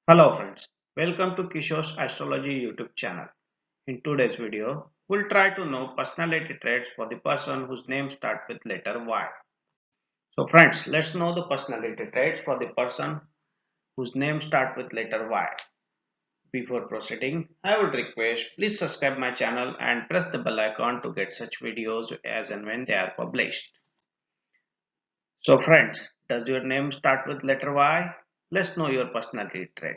Hello friends, welcome to Kishore's Astrology YouTube channel. In today's video, we'll try to know personality traits for the person whose name starts with letter Y. So friends, let's know the personality traits for the person whose name starts with letter Y. Before proceeding, I would request please subscribe my channel and press the bell icon to get such videos as and when they are published. So friends, does your name start with letter Y? Let's know your personality trait.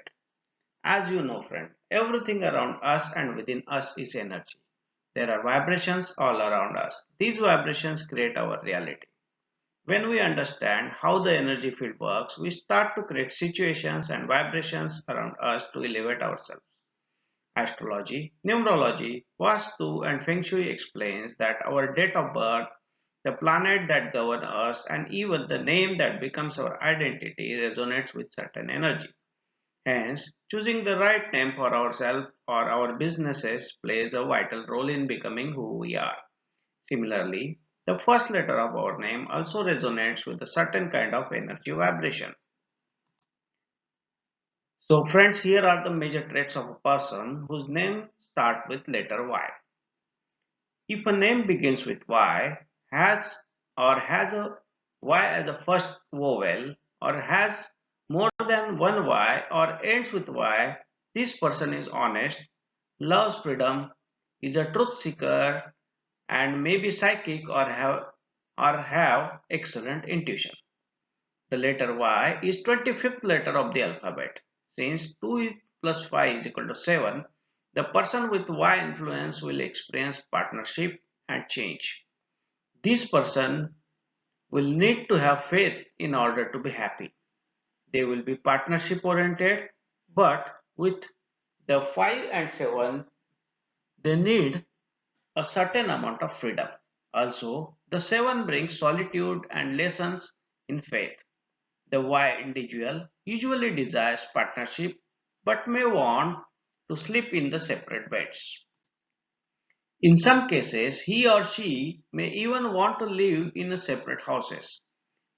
As you know, friend, everything around us and within us is energy. There are vibrations all around us. These vibrations create our reality. When we understand how the energy field works, we start to create situations and vibrations around us to elevate ourselves. Astrology, numerology, Vastu, and Feng Shui explains that our date of birth, the planet that governs us, and even the name that becomes our identity resonates with certain energy. Hence, choosing the right name for ourselves or our businesses plays a vital role in becoming who we are. Similarly, the first letter of our name also resonates with a certain kind of energy vibration. So, friends, here are the major traits of a person whose name starts with letter Y. If a name begins with Y, has a Y as a first vowel, or has more than one Y, or ends with Y, this person is honest, loves freedom, is a truth seeker, and may be psychic or have excellent intuition. The letter Y is 25th letter of the alphabet. Since 2 plus 5 is equal to 7, the person with Y influence will experience partnership and change. This person will need to have faith in order to be happy. They will be partnership oriented, but with the 5 and 7, they need a certain amount of freedom. Also, the 7 brings solitude and lessons in faith. The Y individual usually desires partnership but may want to sleep in the separate beds. In some cases, he or she may even want to live in separate houses.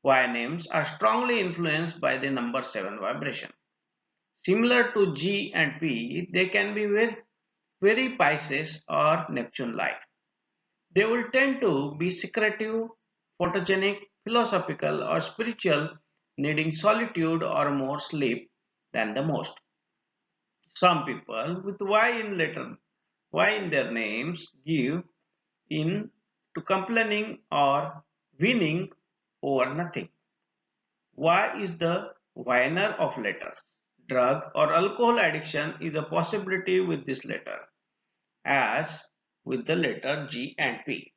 Y names are strongly influenced by the number 7 vibration. Similar to G and P, they can be very Pisces or Neptune-like. They will tend to be secretive, photogenic, philosophical, or spiritual, needing solitude or more sleep than the most. Some people with Y in their names give in to complaining or winning over nothing. Y is the winner of letters. Drug or alcohol addiction is a possibility with this letter, as with the letter G and P.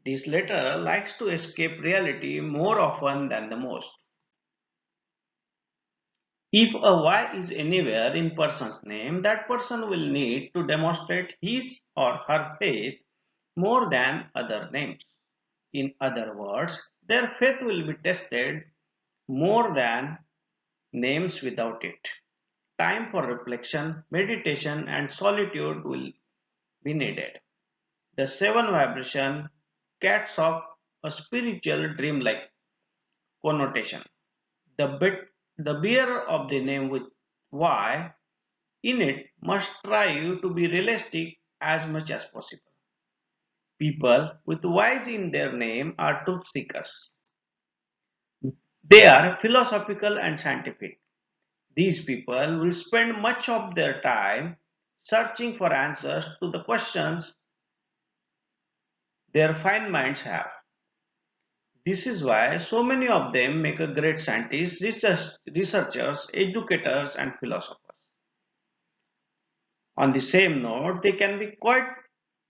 This letter likes to escape reality more often than the most. If a Y is anywhere in person's name, that person will need to demonstrate his or her faith more than other names. In other words, their faith will be tested more than names without it. Time for reflection, meditation, and solitude will be needed. The 7 vibration cats off a spiritual dream-like connotation. The bearer of the name with Y in it must strive to be realistic as much as possible. People with Y's in their name are truth seekers. They are philosophical and scientific. These people will spend much of their time searching for answers to the questions their fine minds have. This is why so many of them make a great scientists, researchers, educators, and philosophers. On the same note, they can be quite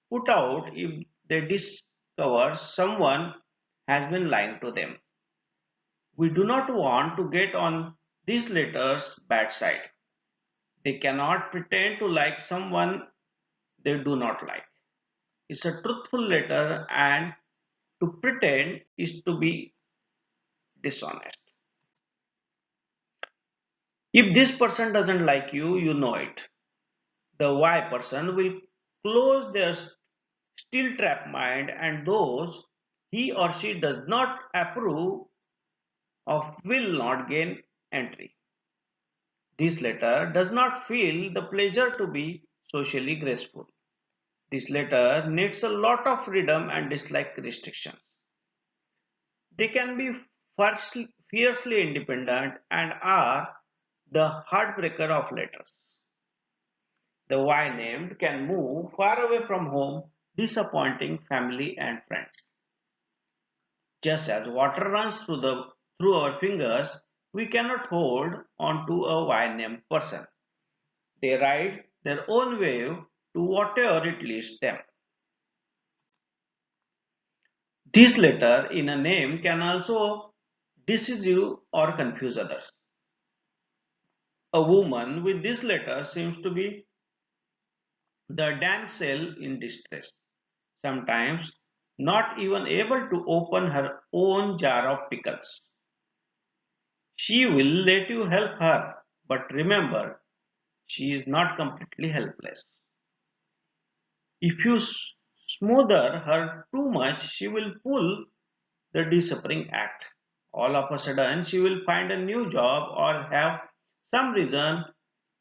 put out if they discover someone has been lying to them. We do not want to get on these letters' bad side. They cannot pretend to like someone they do not like. It's a truthful letter, and to pretend is to be dishonest. If this person doesn't like you, you know it. The Y person will close their steel trap mind, and those he or she does not approve of will not gain entry. This letter does not feel the pleasure to be socially graceful. This letter needs a lot of freedom and dislike restrictions. They can be fiercely independent and are the heartbreaker of letters. The Y named can move far away from home, disappointing family and friends. Just as water runs through our fingers, we cannot hold on to a Y named person. They ride their own wave to whatever it leads them. This letter in a name can also deceive or confuse others. A woman with this letter seems to be the damsel in distress, sometimes not even able to open her own jar of pickles. She will let you help her, but remember, she is not completely helpless. If you smother her too much, she will pull the disappearing act. All of a sudden, she will find a new job or have some reason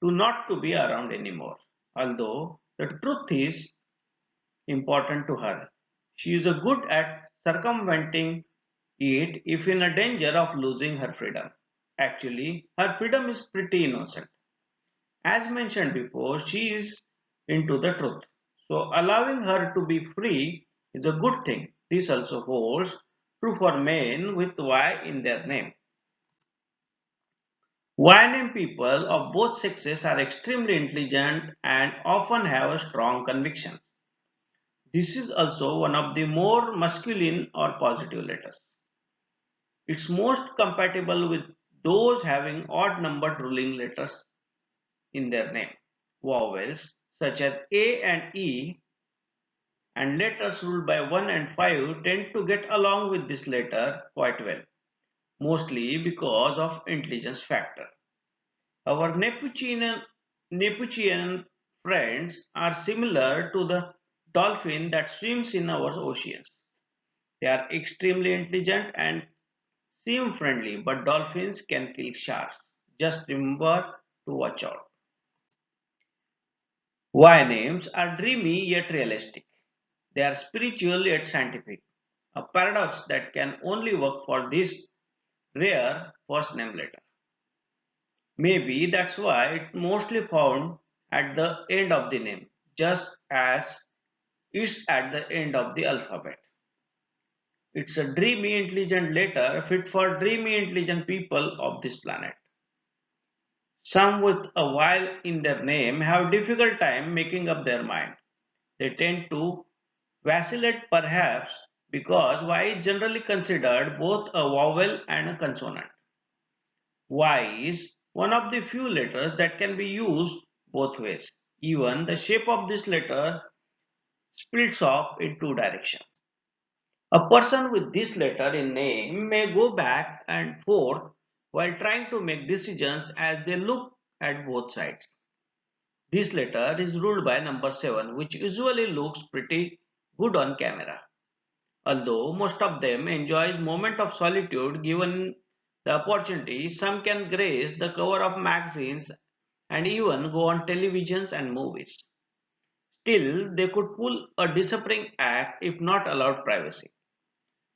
to not to be around anymore. Although the truth is important to her, she is good at circumventing it if in a danger of losing her freedom. Actually, her freedom is pretty innocent. As mentioned before, she is into the truth. So allowing her to be free is a good thing. This also holds true for men with Y in their name. Y name people of both sexes are extremely intelligent and often have a strong convictions. This is also one of the more masculine or positive letters. It's most compatible with those having odd numbered ruling letters in their name. Vowels such as A and E and letters ruled by 1 and 5 tend to get along with this letter quite well, mostly because of intelligence factor. Our Nepuchian friends are similar to the dolphin that swims in our oceans. They are extremely intelligent and seem friendly, but dolphins can kill sharks. Just remember to watch out. Y names are dreamy yet realistic. They are spiritual yet scientific, a paradox that can only work for this rare first name letter. Maybe that's why it's mostly found at the end of the name, just as it's at the end of the alphabet. It's a dreamy intelligent letter fit for dreamy intelligent people of this planet. Some with a Y in their name have difficult time making up their mind. They tend to vacillate perhaps because Y is generally considered both a vowel and a consonant. Y is one of the few letters that can be used both ways. Even the shape of this letter splits off in two directions. A person with this letter in name may go back and forth while trying to make decisions as they look at both sides. This letter is ruled by number 7, which usually looks pretty good on camera. Although most of them enjoys moment of solitude given the opportunity, some can grace the cover of magazines and even go on televisions and movies. Still, they could pull a disappearing act if not allowed privacy.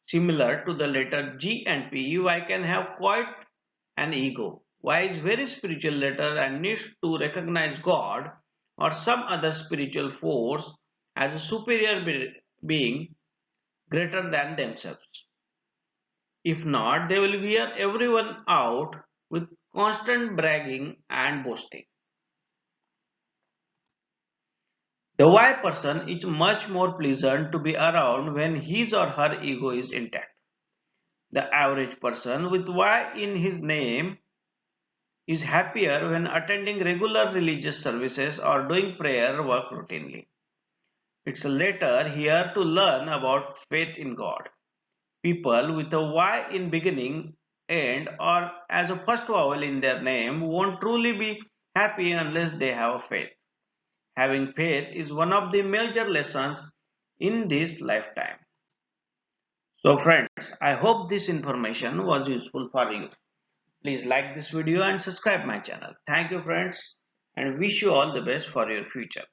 Similar to the letter G and P, Y can have quite an ego. Y is very spiritual letter and needs to recognize God or some other spiritual force as a superior being greater than themselves. If not, they will wear everyone out with constant bragging and boasting. The Y person is much more pleasant to be around when his or her ego is intact. The average person with Y in his name is happier when attending regular religious services or doing prayer work routinely. It's a letter here to learn about faith in God. People with a Y in beginning, end, or as a first vowel in their name won't truly be happy unless they have faith. Having faith is one of the major lessons in this lifetime. So, friends, I hope this information was useful for you. Please like this video and subscribe my channel. Thank you friends and wish you all the best for your future.